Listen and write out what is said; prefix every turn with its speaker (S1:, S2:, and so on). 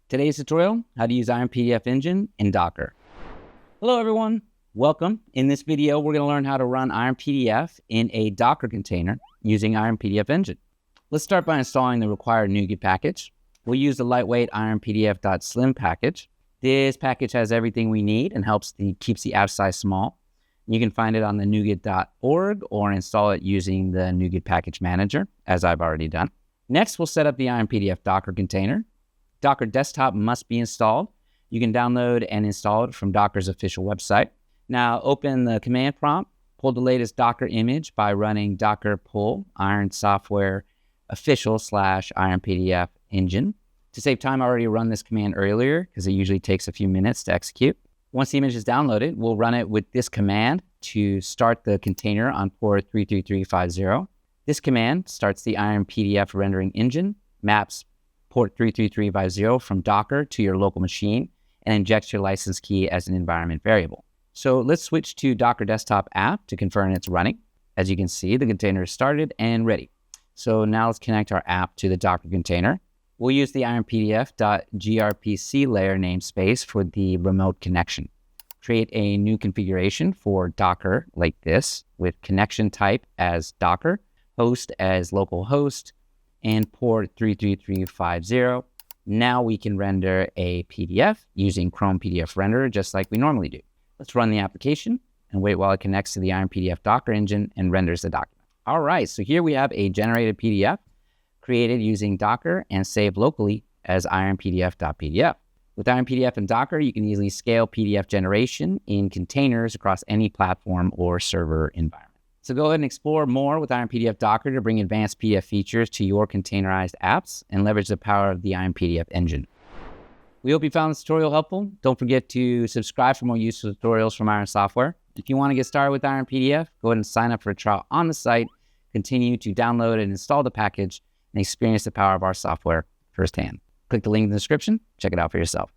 S1: Today's tutorial, how to use IronPdfEngine in Docker. Hello everyone, welcome. In this video, we're going to learn how to run IronPDF in a Docker container using IronPdfEngine. Let's start by installing the required NuGet package. We'll use the lightweight ironpdf.slim package. This package has everything we need and keeps the app size small. You can find it on the NuGet.org or install it using the NuGet package manager, as I've already done. Next, we'll set up the IronPDF Docker container. Docker Desktop must be installed. You can download and install it from Docker's official website. Now open the command prompt, pull the latest Docker image by running docker pull ironsoftwareofficial /IronPdfEngine. To save time, I already run this command earlier because it usually takes a few minutes to execute. Once the image is downloaded, we'll run it with this command to start the container on port 33350. This command starts the IronPDF rendering engine, maps port 33350 from Docker to your local machine, and injects your license key as an environment variable. So let's switch to Docker Desktop app to confirm it's running. As you can see, the container is started and ready. So now let's connect our app to the Docker container. We'll use the IronPDF.gRPC layer namespace for the remote connection. Create a new configuration for Docker like this, with connection type as Docker, host as localhost, and port 33350. Now we can render a PDF using Chrome PDF Renderer just like we normally do. Let's run the application and wait while it connects to the IronPDF Docker engine and renders the document. All right, so here we have a generated PDF created using Docker and saved locally as IronPDF.pdf. With IronPDF and Docker, you can easily scale PDF generation in containers across any platform or server environment. So go ahead and explore more with IronPDF Docker to bring advanced PDF features to your containerized apps and leverage the power of the IronPDF engine. We hope you found this tutorial helpful. Don't forget to subscribe for more useful tutorials from Iron Software. If you want to get started with IronPDF, go ahead and sign up for a trial on the site. Continue to download and install the package and experience the power of our software firsthand. Click the link in the description. Check it out for yourself.